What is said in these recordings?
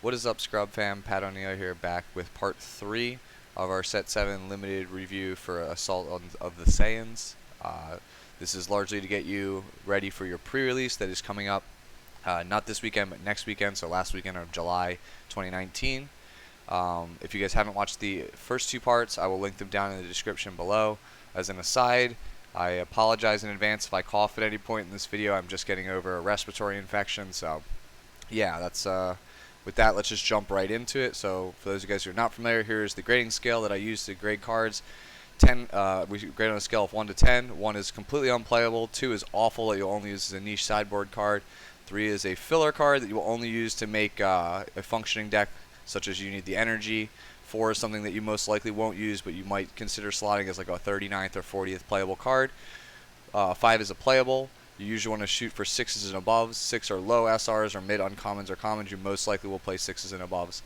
What is up, Scrub fam? Pat O'Neill here, back with part 3 of our Set 7 limited review for Assault of the Saiyans. This is largely to get you ready for your pre-release that is coming up, not this weekend, but next weekend, so last weekend of July 2019. If you guys haven't watched the first 2 parts, I will link them down in the description below. As an aside, I apologize in advance if I cough at any point in this video. I'm just getting over a respiratory infection, so yeah, that's with that, let's just jump right into it. So for those of you guys who are not familiar, here's the grading scale that I use to grade cards. We grade on a scale of 1 to 10. 1 is completely unplayable, 2 is awful that you'll only use as a niche sideboard card, 3 is a filler card that you will only use to make a functioning deck, such as you need the energy. 4 is something that you most likely won't use, but you might consider slotting as like a 39th or 40th playable card. 5 is a playable. You usually want to shoot for 6s and above. 6 are low SRs or mid uncommons or commons. You most likely will play 6s and above.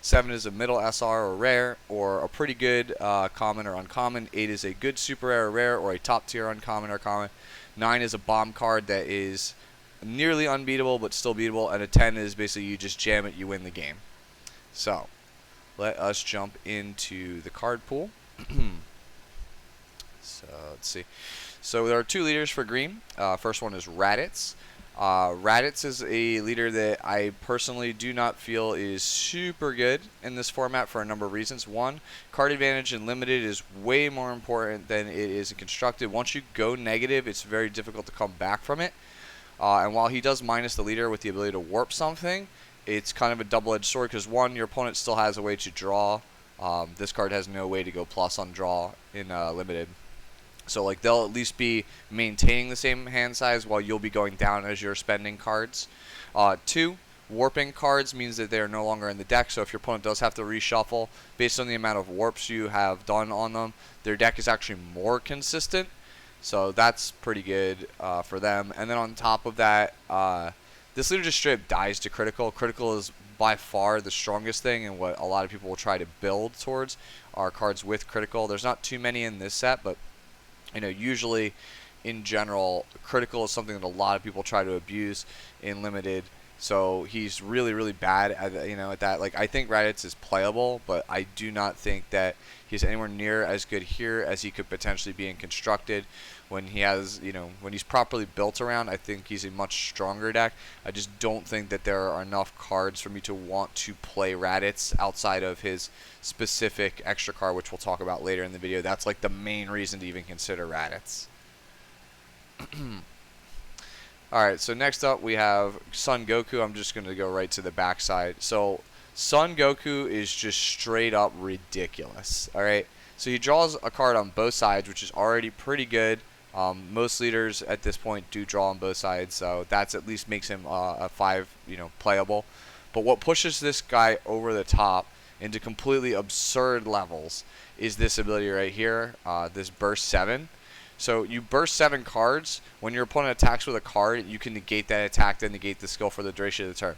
7 is a middle SR or rare, or a pretty good common or uncommon. 8 is a good super rare or rare, or a top tier uncommon or common. 9 is a bomb card that is nearly unbeatable but still beatable, and a 10 is basically you just jam it, you win the game. So let us jump into the card pool. So let's see. So there are 2 leaders for green. First one is Raditz. Raditz is a leader that I personally do not feel is super good in this format for a number of reasons. One, card advantage in limited is way more important than it is in constructed. Once you go negative, it's very difficult to come back from it. And while he does minus the leader with the ability to warp something, it's kind of a double-edged sword because, one, your opponent still has a way to draw. This card has no way to go plus on draw in limited. So like they'll at least be maintaining the same hand size while you'll be going down as you're spending cards. 2, warping cards means that they are no longer in the deck, so if your opponent does have to reshuffle, based on the amount of warps you have done on them, their deck is actually more consistent. So that's pretty good for them. And then on top of that, this leader just straight up dies to critical. Critical is by far the strongest thing, and what a lot of people will try to build towards are cards with critical. There's not too many in this set, but usually in general, critical is something that a lot of people try to abuse in limited. So he's really, really bad at at that. Like, I think Raditz is playable, but I do not think that he's anywhere near as good here as he could potentially be in constructed. When he has, when he's properly built around, I think he's a much stronger deck. I just don't think that there are enough cards for me to want to play Raditz outside of his specific extra card, which we'll talk about later in the video. That's like the main reason to even consider Raditz. Alright, so next up we have Son Goku. I'm just going to go right to the backside. So Son Goku is just straight up ridiculous. Alright, so he draws a card on both sides, which is already pretty good. Most leaders at this point do draw on both sides, so that's at least makes him a 5, playable. But what pushes this guy over the top into completely absurd levels is this ability right here, this Burst 7. So you burst 7 cards. When your opponent attacks with a card, you can negate that attack, then negate the skill for the duration of the turn.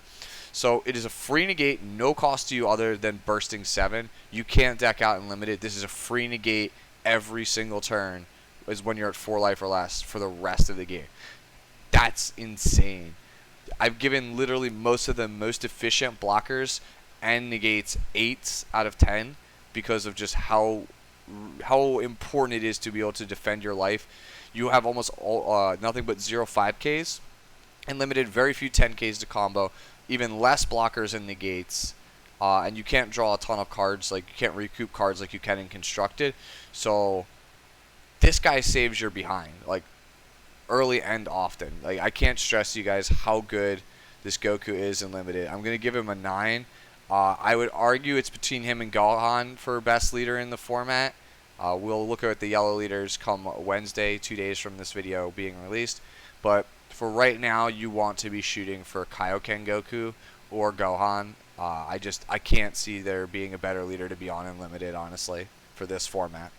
So it is a free negate, no cost to you other than bursting 7. You can't deck out in limited. This is a free negate every single turn is when you're at 4 life or less for the rest of the game. That's insane. I've given literally most of the most efficient blockers and negates 8s out of 10 because of just how important it is to be able to defend your life. You have almost nothing but 0 5Ks and limited, very few 10Ks to combo, even less blockers and negates, and you can't draw a ton of cards, like you can't recoup cards like you can in constructed. So this guy saves your behind, like early and often. Like, I can't stress to you guys how good this Goku is in limited. I'm gonna give him a 9. I would argue it's between him and Gohan for best leader in the format. We'll look at the yellow leaders come Wednesday, 2 days from this video being released. But for right now, you want to be shooting for Kaioken Goku or Gohan. I can't see there being a better leader to be on in limited, honestly, for this format.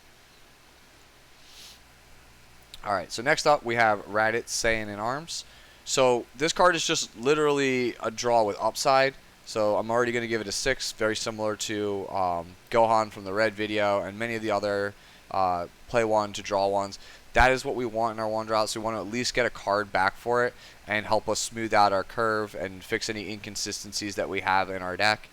Alright, so next up we have Raditz Saiyan in Arms. So this card is just literally a draw with upside. So I'm already going to give it a 6, very similar to Gohan from the Red video and many of the other play one to draw ones. that is what we want in our one drops. We want to at least get a card back for it and help us smooth out our curve and fix any inconsistencies that we have in our deck.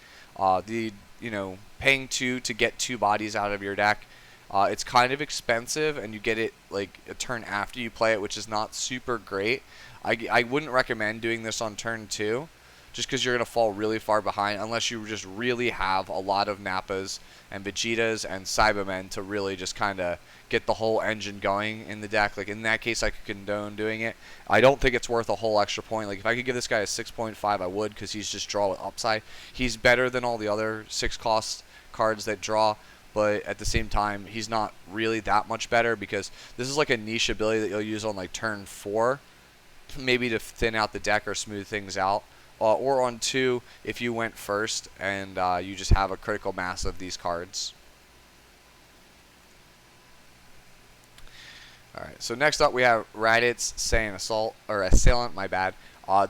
Paying 2 to get 2 bodies out of your deck, it's kind of expensive, and you get it like a turn after you play it, which is not super great. I wouldn't recommend doing this on turn 2, just because you're going to fall really far behind unless you just really have a lot of Nappas and Vegetas and Cybermen to really just kind of get the whole engine going in the deck. Like in that case, I could condone doing it. I don't think it's worth a whole extra point. Like if I could give this guy a 6.5, I would, because he's just draw with upside. He's better than all the other 6-cost cards that draw, but at the same time, he's not really that much better, because this is like a niche ability that you'll use on like turn 4, maybe to thin out the deck or smooth things out. Or on 2 if you went first and you just have a critical mass of these cards. Alright, so next up we have Raditz Saiyan Assailant, my bad.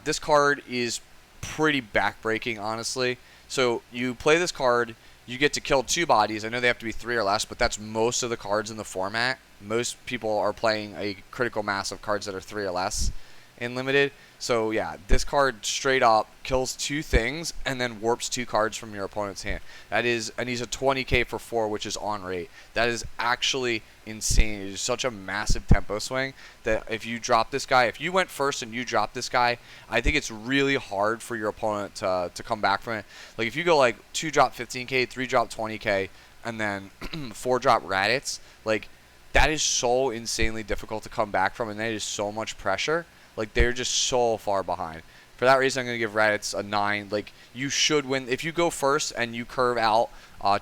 This card is pretty backbreaking, honestly. So you play this card, you get to kill 2 bodies. I know they have to be 3 or less, but that's most of the cards in the format. Most people are playing a critical mass of cards that are 3 or less in Limited. So yeah, this card straight up kills 2 things and then warps 2 cards from your opponent's hand. And he's a 20k for 4, which is on rate. That is actually insane. It is such a massive tempo swing that if you drop this guy, if you went first and you drop this guy, I think it's really hard for your opponent to come back from it. Like if you go like 2 drop 15k, 3 drop 20k, and then 4 drop Raditz, like that is so insanely difficult to come back from, and that is so much pressure. Like, they're just so far behind. For that reason, I'm going to give Raditz a 9. Like, you should win. If you go first and you curve out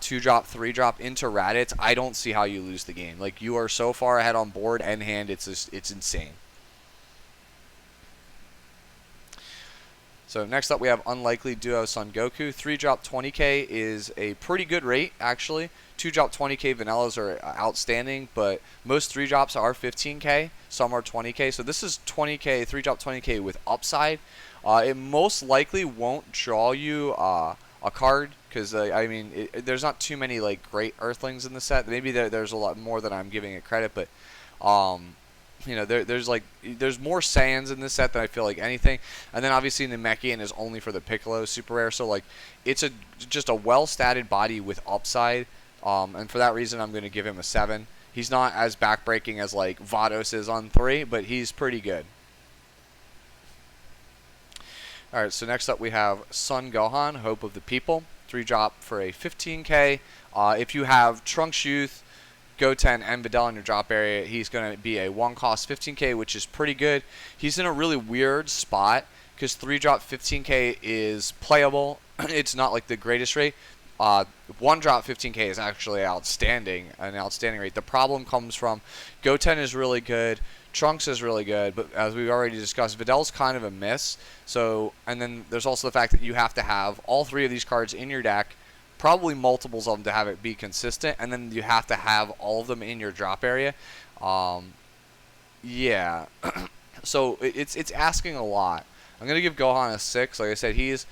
2 drop, 3 drop into Raditz, I don't see how you lose the game. Like, you are so far ahead on board and hand, it's insane. So next up we have Unlikely Duo Son Goku. 3 drop 20k is a pretty good rate, actually. 2 drop 20k vanillas are outstanding, but most 3 drops are 15k, some are 20k. So this is 20k, 3 drop 20k with upside. It most likely won't draw you a card, because there's not too many like great Earthlings in the set. Maybe there's a lot more than I'm giving it credit, but there's more Saiyans in this set than I feel like anything. And then obviously Namekian is only for the Piccolo super rare, so like it's just a well-statted body with upside. And for that reason, I'm going to give him a 7. He's not as backbreaking as like Vados is on 3, but he's pretty good. Alright, so next up we have Son Gohan, Hope of the People. 3 drop for a 15k. If you have Trunks Youth, Goten, and Videl in your drop area, he's going to be a 1-cost 15k, which is pretty good. He's in a really weird spot, because 3 drop 15k is playable. It's not like the greatest rate. 1 drop 15k is actually an outstanding rate. The problem comes from Goten is really good, Trunks is really good, but as we've already discussed, Videl's kind of a miss. So, and then there's also the fact that you have to have all 3 of these cards in your deck, probably multiples of them to have it be consistent, and then you have to have all of them in your drop area. Yeah, so it's asking a lot. I'm gonna give Gohan a 6. Like I said, he is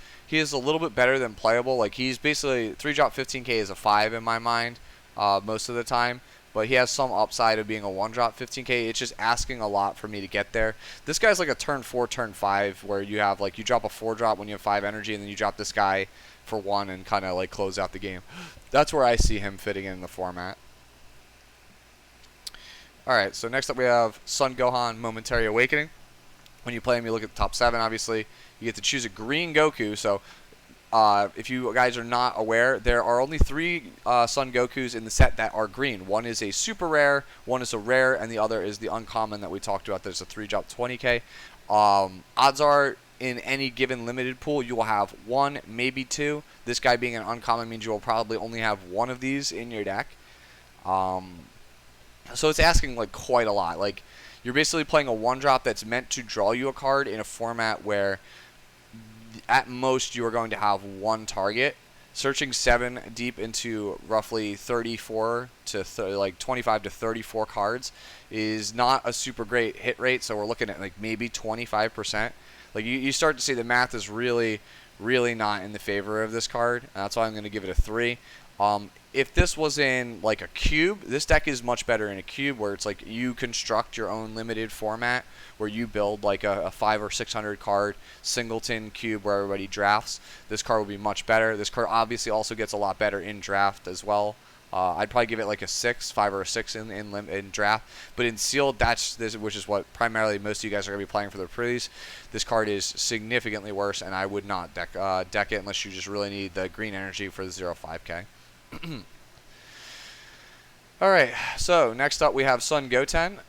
a little bit better than playable. Like he's basically 3 drop 15k is a 5 in my mind most of the time, but he has some upside of being a 1 drop 15k. It's just asking a lot for me to get there. This guy's like a turn 4, turn 5, where you have like you drop a 4 drop when you have 5 energy, and then you drop this guy for 1 and kind of like close out the game. That's where I see him fitting in the format. Alright, so next up we have Son Gohan, Momentary Awakening. When you play him, you look at the top 7, obviously. You get to choose a green Goku. So if you guys are not aware, there are only 3 Son Gokus in the set that are green. One is a super rare, one is a rare, and the other is the uncommon that we talked about. There's a 3 drop 20k. Odds are, in any given limited pool, you will have 1, maybe 2. This guy being an uncommon means you will probably only have 1 of these in your deck. So it's asking like quite a lot. Like, you're basically playing a 1 drop that's meant to draw you a card in a format where at most you are going to have 1 target. Searching 7 deep into roughly 34 to 25 to 34 cards is not a super great hit rate, so we're looking at like maybe 25%. Like you start to see the math is really not in the favor of this card. That's why I'm going to give it a 3. If this was in like a cube, this deck is much better in a cube where it's like you construct your own limited format where you build like a 5 or 600 card singleton cube where everybody drafts. This card will be much better. This card obviously also gets a lot better in draft as well. I'd probably give it like a 5 or a 6 in draft. But in sealed, which is what primarily most of you guys are going to be playing for the pretties. This card is significantly worse, and I would not deck it unless you just really need the green energy for the 0-5K. Alright, so next up we have Sun Goten.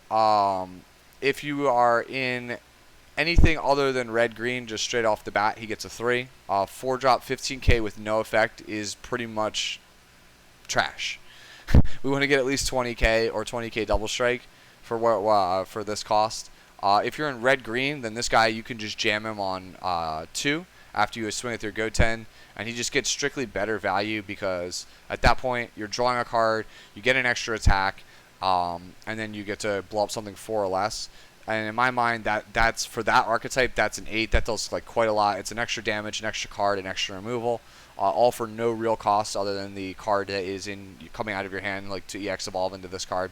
If you are in anything other than red-green, just straight off the bat, he gets a 3. 4-drop 15k with no effect is pretty much trash. We want to get at least 20k or 20k double strike for this cost. If you're in red-green, then this guy, you can just jam him on 2 after you swing with your Goten, and he just gets strictly better value because at that point you're drawing a card, you get an extra attack, and then you get to blow up something 4 or less. And in my mind, that's for that archetype, that's an 8. That does like quite a lot. It's an extra damage, an extra card, an extra removal, all for no real cost other than the card that is coming out of your hand, like to EX evolve into this card.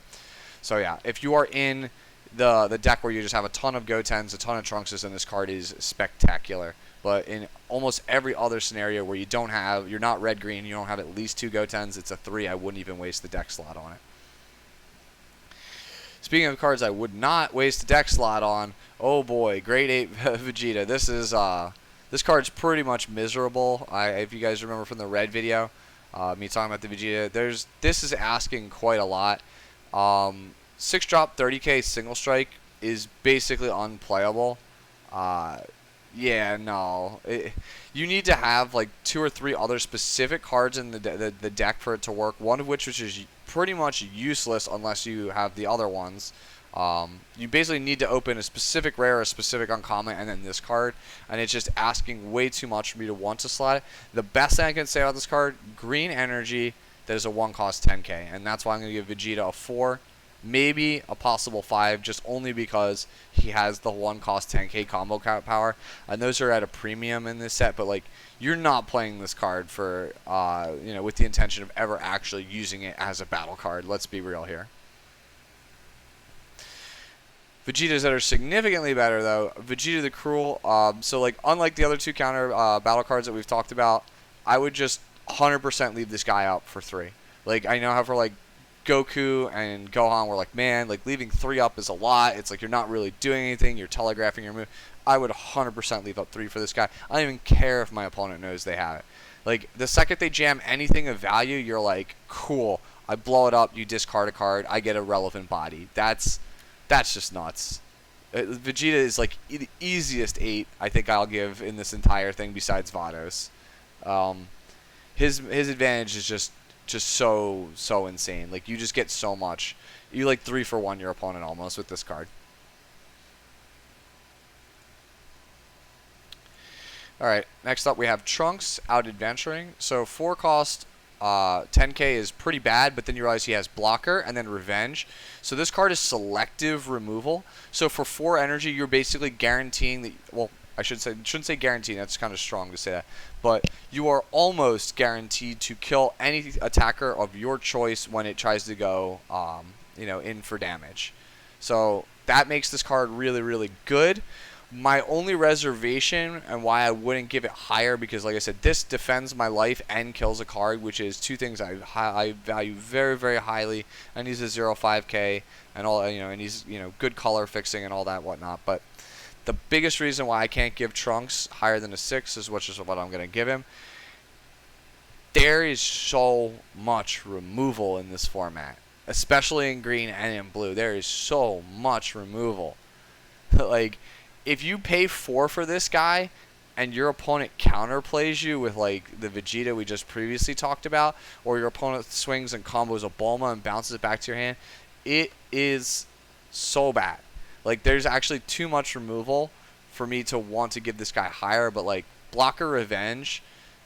So yeah, if you are in the deck where you just have a ton of Gotens, a ton of Trunkses, then this card is spectacular. But in almost every other scenario where you're not red-green, you don't have at least 2 Gotens, it's a 3. I wouldn't even waste the deck slot on it. Speaking of cards I would not waste a deck slot on, oh boy, Grade 8 Vegeta. This card's pretty much miserable. If you guys remember from the red video, me talking about the Vegeta, this is asking quite a lot. 6-drop 30k single strike is basically unplayable. Yeah, no. You need to have like 2 or 3 other specific cards in the deck for it to work. One of which is pretty much useless unless you have the other ones. You basically need to open a specific rare, a specific uncommon, and then this card. And it's just asking way too much for me to want to slot it. The best thing I can say about this card, green energy, that is a 1-cost 10k. And that's why I'm going to give Vegeta a 4. Maybe a possible 5, just only because he has the 1-cost 10k combo power, and those are at a premium in this set. But like, you're not playing this card for with the intention of ever actually using it as a battle card. Let's be real here. Vegetas that are significantly better though, Vegeta the Cruel. So like, unlike the other 2 counter battle cards that we've talked about, I would just 100% leave this guy up for 3. Like, I know how for like Goku and Gohan were like, man, like leaving 3 up is a lot. It's like you're not really doing anything. You're telegraphing your move. I would 100% leave up 3 for this guy. I don't even care if my opponent knows they have it. Like, the second they jam anything of value, you're like, cool. I blow it up. You discard a card. I get a relevant body. That's just nuts. Vegeta is like the easiest 8 I think I'll give in this entire thing besides Vados. His advantage is just so insane. Like, you just get so much. You like 3 for 1 your opponent almost with this card. Alright, next up we have Trunks out adventuring. So 4-cost 10k is pretty bad, but then you realize he has blocker and then revenge. So this card is selective removal. So for 4 energy, you're basically guaranteeing that, well, shouldn't say guaranteed, that's kind of strong to say that, but you are almost guaranteed to kill any attacker of your choice when it tries to go in for damage. So that makes this card really, really good. My only reservation and why I wouldn't give it higher, because like I said, this defends my life and kills a card, which is 2 things I value very, very highly, and he's a 0-5k and all, and he's good color fixing and all that whatnot. But the biggest reason why I can't give Trunks higher than a 6 is which is what I'm going to give him. There is so much removal in this format, especially in green and in blue. There is so much removal. Like, if you pay 4 for this guy and your opponent counterplays you with like the Vegeta we just previously talked about, or your opponent swings and combos a Bulma and bounces it back to your hand, it is so bad. Like, there's actually too much removal for me to want to give this guy higher. But like, blocker revenge,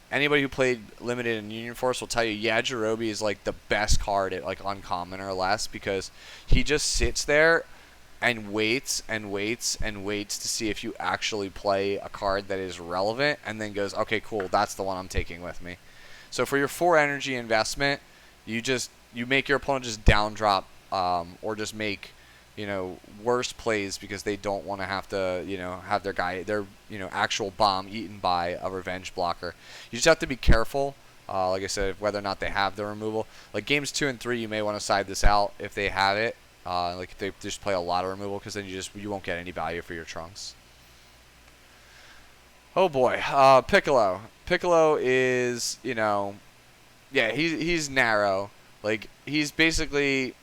anybody who played limited in Union Force will tell you, yeah, Jirobe is like the best card at like uncommon or less, because he just sits there and waits and waits and waits to see if you actually play a card that is relevant, and then goes, okay, cool, that's the one I'm taking with me. So for your 4 energy investment, you make your opponent just down drop, or just make, worse plays because they don't want to have to, have their actual bomb eaten by a revenge blocker. You just have to be careful, like I said, whether or not they have the removal. Like games 2 and 3, you may want to side this out if they have it. Like if they just play a lot of removal, because then you won't get any value for your Trunks. Oh boy, Piccolo. Piccolo is, yeah, he's narrow. Like he's basically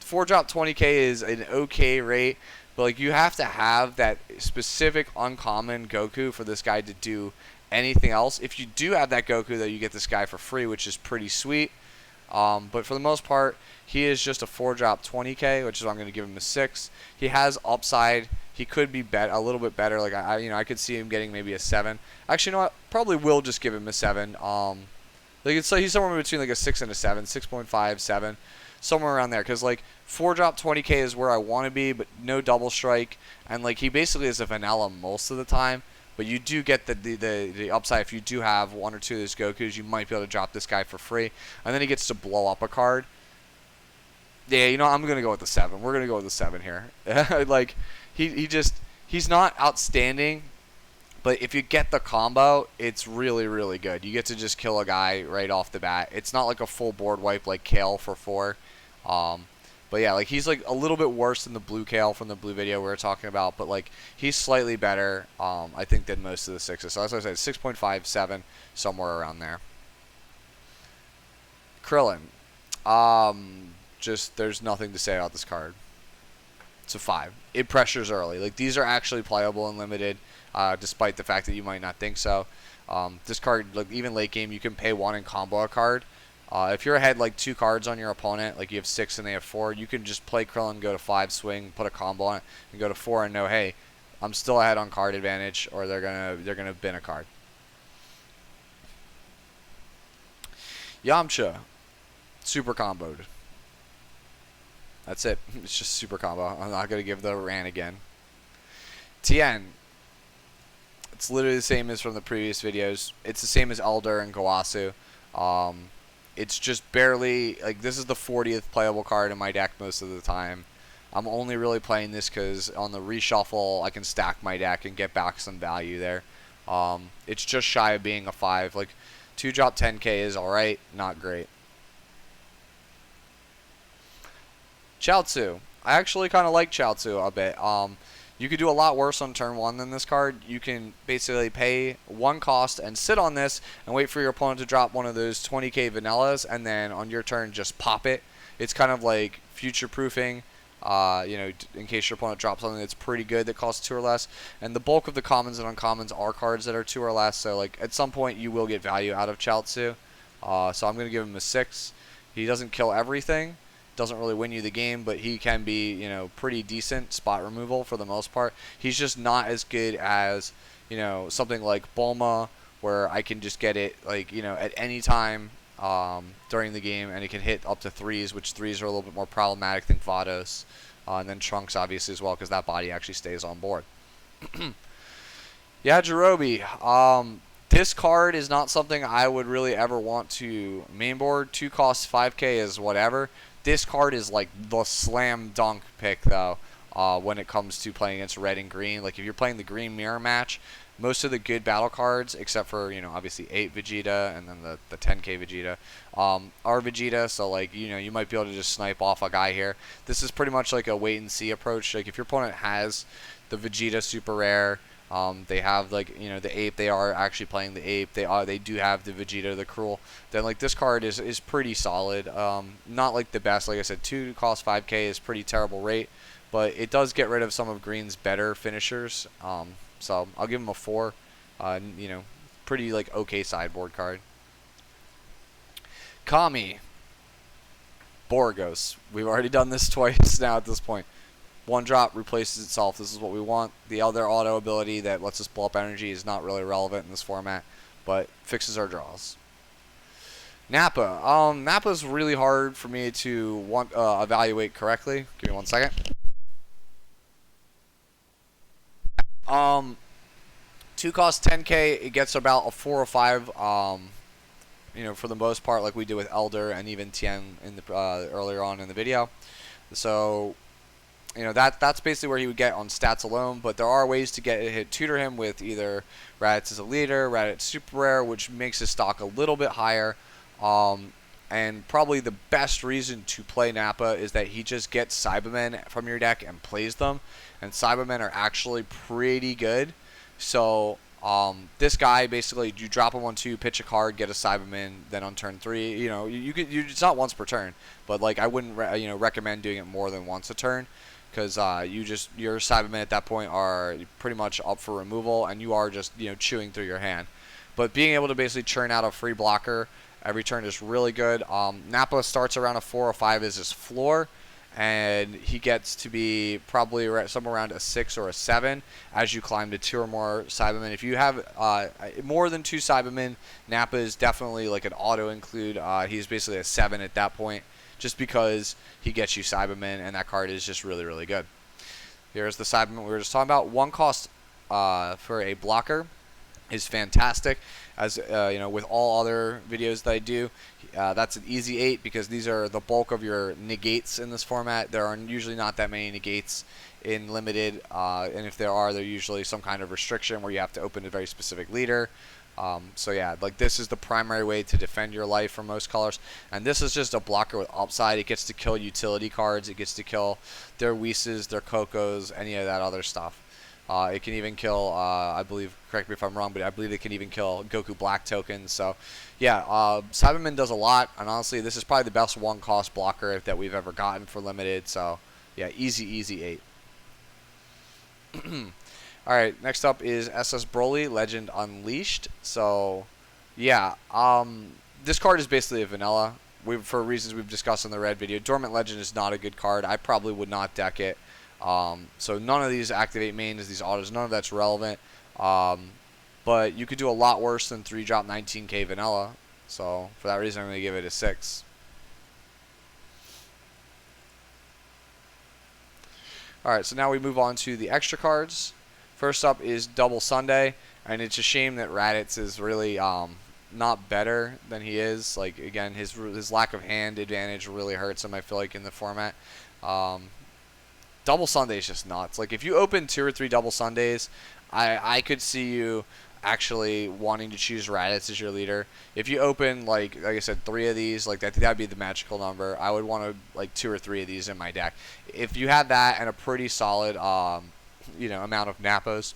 4-drop 20k is an okay rate, but like you have to have that specific uncommon Goku for this guy to do anything else. If you do have that Goku, though, you get this guy for free, which is pretty sweet. But for the most part, he is just a 4-drop 20k, which is why I'm going to give him a 6. He has upside. He could be a little bit better. Like I could see him getting maybe a 7. Actually, you know what? Probably will just give him a 7. Like he's somewhere between like a 6 and a 7, 6.5, 7, somewhere around there. Because like 4-drop 20k is where I want to be, but no double strike, and like he basically is a vanilla most of the time. But you do get the upside if you do have 1 or 2 of those Gokus. You might be able to drop this guy for free, and then he gets to blow up a card. Yeah, I'm gonna go with the 7. We're gonna go with the 7 here. Like he's not outstanding, but if you get the combo, it's really, really good. You get to just kill a guy right off the bat. It's not like a full board wipe like Kale for 4. But yeah, like he's like a little bit worse than the blue Kale from the blue video we were talking about, but like he's slightly better, I think, than most of the 6s. So as I said, 6.5, 7, somewhere around there. Krillin. Just there's nothing to say about this card. It's a 5. It pressures early. Like these are actually playable and limited, despite the fact that you might not think so. This card, like even late game, you can pay 1 and combo a card. If you're ahead like 2 cards on your opponent, like you have 6 and they have 4, you can just play Krillin, go to 5, swing, put a combo on it, and go to 4 and know, hey, I'm still ahead on card advantage, or they're gonna bin a card. Yamcha, super comboed. That's it. It's just super combo. I'm not gonna give the rant again. Tien. It's literally the same as from the previous videos. It's the same as Elder and Gowasu. It's just barely, like, this is the 40th playable card in my deck most of the time. I'm only really playing this because on the reshuffle, I can stack my deck and get back some value there. It's just shy of being a 5. Like, 2-drop 10k is alright, not great. Chaozu. I actually kind of like Chaozu a bit. You could do a lot worse on turn 1 than this card. You can basically pay 1 cost and sit on this and wait for your opponent to drop one of those 20k vanillas, and then on your turn just pop it. It's kind of like future-proofing, in case your opponent drops something that's pretty good that costs 2 or less. And the bulk of the commons and uncommons are cards that are 2 or less, so like at some point you will get value out of Chaozu. So I'm going to give him a 6. He doesn't kill everything. Doesn't really win you the game, but he can be, pretty decent spot removal for the most part. He's just not as good as, something like Bulma, where I can just get it, like, at any time during the game, and it can hit up to 3s, which 3s are a little bit more problematic than Vados. And then Trunks, obviously, as well, because that body actually stays on board. Yeah, Jirobi. This card is not something I would really ever want to mainboard. 2 costs 5k is whatever. This card is like the slam dunk pick, though, when it comes to playing against red and green. Like if you're playing the green mirror match, most of the good battle cards, except for, obviously 8 Vegeta and then the 10k Vegeta, are Vegeta. So like, you might be able to just snipe off a guy here. This is pretty much like a wait and see approach. Like if your opponent has the Vegeta super rare, they have like the ape. They are actually playing the ape. They do have the Vegeta, the Cruel. Then like this card is pretty solid. Not like the best. Like I said, 2 cost 5k is pretty terrible rate, but it does get rid of some of Green's better finishers. So I'll give him a 4. Pretty like okay sideboard card. Kami. Borgos. We've already done this twice now at this point. 1 drop replaces itself. This is what we want. The other auto ability that lets us blow up energy is not really relevant in this format, but fixes our draws. Nappa. Nappa's really hard for me to evaluate correctly. Give me 1 second. 2 costs 10k. It gets about a 4 or 5 for the most part, like we did with Elder and even Tien in the earlier on in the video. So, that's basically where he would get on stats alone. But there are ways to tutor him with either Raditz as a leader, Raditz super rare, which makes his stock a little bit higher. And probably the best reason to play Nappa is that he just gets Cybermen from your deck and plays them. And Cybermen are actually pretty good. So this guy, basically, you drop him on 2, pitch a card, get a Cyberman, then on turn 3, it's not once per turn. But like I wouldn't recommend doing it more than once a turn. Because your Cybermen at that point are pretty much up for removal, and you are just chewing through your hand. But being able to basically churn out a free blocker every turn is really good. Nappa starts around a 4 or 5 is his floor, and he gets to be probably somewhere around a 6 or a 7 as you climb to 2 or more Cybermen. If you have more than 2 Cybermen, Nappa is definitely like an auto include. He's basically a 7 at that point, just because he gets you Cybermen, and that card is just really, really good. Here's the Cybermen we were just talking about. 1 cost for a blocker is fantastic. As with all other videos that I do, that's an easy 8 because these are the bulk of your negates in this format. There are usually not that many negates in limited, and if there are, they're usually some kind of restriction where you have to open a very specific leader. So yeah, like this is the primary way to defend your life for most colors, and this is just a blocker with upside. It gets to kill utility cards, it gets to kill their Whis, their Cocos, any of that other stuff. It can even kill, I believe, correct me if I'm wrong, but I believe it can even kill Goku Black tokens. So, yeah, Cyberman does a lot, and honestly, this is probably the best 1-cost blocker that we've ever gotten for limited. So, yeah, easy 8. Alright, next up is SS Broly, Legend Unleashed. So, yeah, this card is basically a vanilla. For reasons we've discussed in the red video. Dormant Legend is not a good card. I probably would not deck it. So none of these activate mains, these autos, none of that's relevant. But you could do a lot worse than 3-drop 19k vanilla. So for that reason, I'm going to give it a 6. Alright, so now we move on to the extra cards. First up is Double Sunday, and it's a shame that Raditz is really not better than he is. Like, again, his lack of hand advantage really hurts him, I feel like, in the format. Double Sunday is just nuts. Like, if you open 2 or 3 Double Sundays, I could see you actually wanting to choose Raditz as your leader. If you open, like I said, 3 of these, like that'd be the magical number. I would want to, like, 2 or 3 of these in my deck. If you had that and a pretty solid, amount of Nappas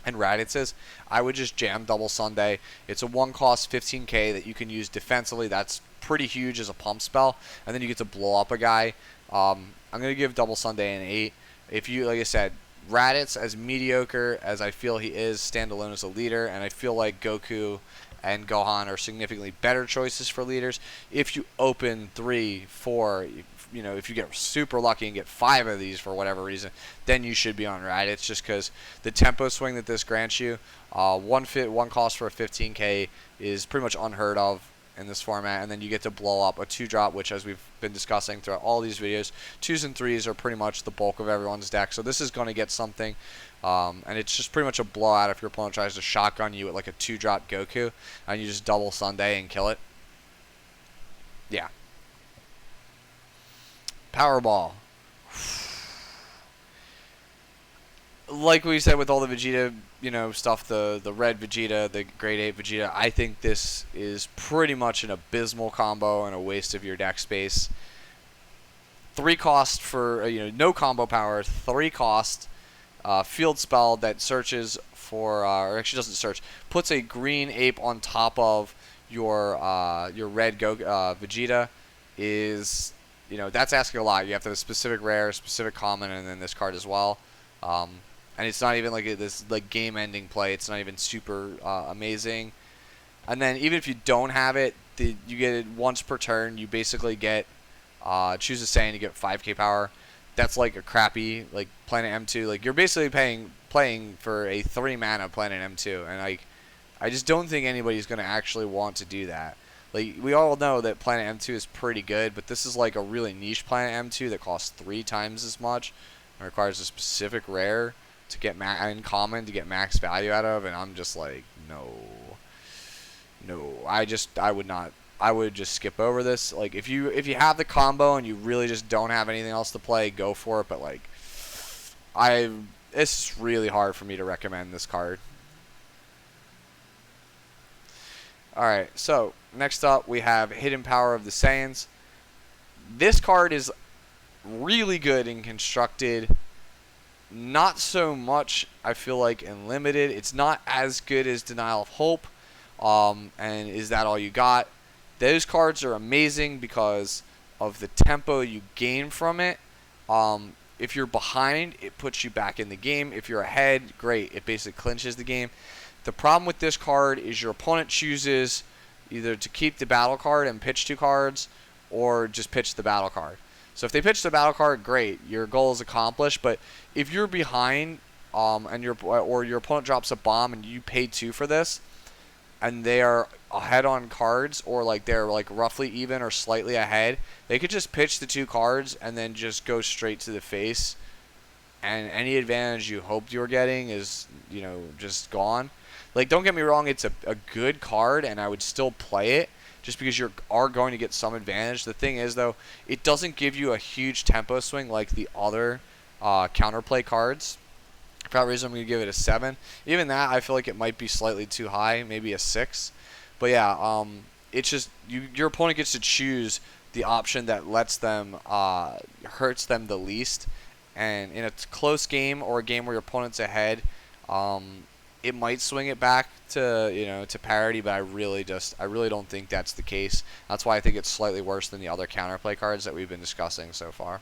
and Raditzes, I would just jam Double Sunday. It's a 1-cost 15k that you can use defensively. That's pretty huge as a pump spell, and then you get to blow up a guy. I'm going to give Double Sunday an 8. If you, like I said, Raditz, as mediocre as I feel he is, standalone as a leader, and I feel like Goku and Gohan are significantly better choices for leaders. If you open 3, 4, if you get super lucky and get 5 of these for whatever reason, then you should be on Raditz, just because the tempo swing that this grants you, one cost for a 15k is pretty much unheard of in this format, and then you get to blow up a 2-drop, which, as we've been discussing throughout all these videos, 2s and 3s are pretty much the bulk of everyone's deck, so this is going to get something, and it's just pretty much a blowout if your opponent tries to shotgun you with like a 2-drop Goku, and you just double Sunday and kill it. Yeah. Powerball. Like we said with all the Vegeta, stuff, the red Vegeta, the grade 8 Vegeta, I think this is pretty much an abysmal combo and a waste of your deck space. 3 cost for, no combo power, 3 cost, field spell that searches for, or actually doesn't search, puts a green ape on top of your red Vegeta is, that's asking a lot. You have to have a specific rare, specific common, and then this card as well. And it's not even like this like game-ending play. It's not even super amazing. And then even if you don't have it, you get it once per turn. You basically get choose a Saiyan, you get 5k power. That's like a crappy like Planet M2. Like, you're basically playing for a 3-mana Planet M2, and I just don't think anybody's gonna actually want to do that. Like, we all know that Planet M2 is pretty good, but this is like a really niche Planet M2 that costs 3 times as much and requires a specific rare to get uncommon to get max value out of, and I'm just like, no. No, I would not. I would just skip over this. Like if you have the combo and you really just don't have anything else to play, go for it. But like it's really hard for me to recommend this card. Alright, so next up we have Hidden Power of the Saiyans. This card is really good and constructed. Not so much, I feel like, in Limited. It's not as good as Denial of Hope. And Is That All You Got? Those cards are amazing because of the tempo you gain from it. If you're behind, it puts you back in the game. If you're ahead, great. It basically clinches the game. The problem with this card is your opponent chooses either to keep the battle card and pitch 2 cards, or just pitch the battle card. So if they pitch the battle card, great, your goal is accomplished. But if you're behind, and your opponent drops a bomb and you pay 2 for this, and they are ahead on cards, or like they're like roughly even or slightly ahead, they could just pitch the 2 cards and then just go straight to the face, and any advantage you hoped you were getting is, just gone. Like, don't get me wrong, it's a good card, and I would still play it just because you are going to get some advantage. The thing is, though, it doesn't give you a huge tempo swing like the other counterplay cards. For that reason, I'm going to give it a 7. Even that, I feel like it might be slightly too high, maybe a 6. But yeah, it's just your opponent gets to choose the option that lets them hurts them the least. And in a close game or a game where your opponent's ahead, it might swing it back to to parity, but I really don't think that's the case. That's why I think it's slightly worse than the other counterplay cards that we've been discussing so far.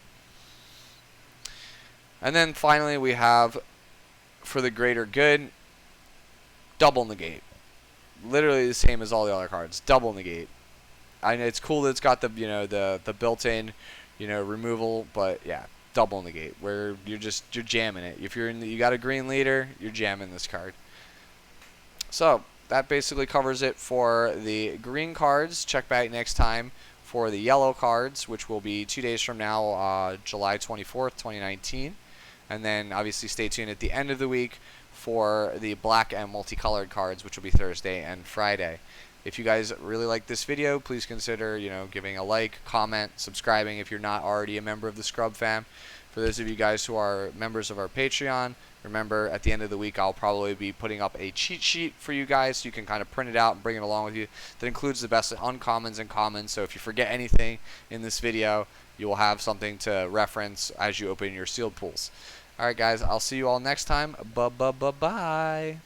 And then finally we have, for the greater good, Double Negate. Literally the same as all the other cards. Double Negate. I know it's cool that it's got the the built-in removal, but yeah, Double Negate, where you're jamming it. If you got a green leader, you're jamming this card. So that basically covers it for the green cards. Check back next time for the yellow cards, which will be 2 days from now, July 24th, 2019. And then obviously stay tuned at the end of the week for the black and multicolored cards, which will be Thursday and Friday. If you guys really like this video, please consider giving a like, comment, subscribing if you're not already a member of the Scrub fam. For those of you guys who are members of our Patreon, remember at the end of the week I'll probably be putting up a cheat sheet for you guys so you can kind of print it out and bring it along with you. That includes the best uncommons and commons, so if you forget anything in this video, you will have something to reference as you open your sealed pools. Alright guys, I'll see you all next time. Bye-bye.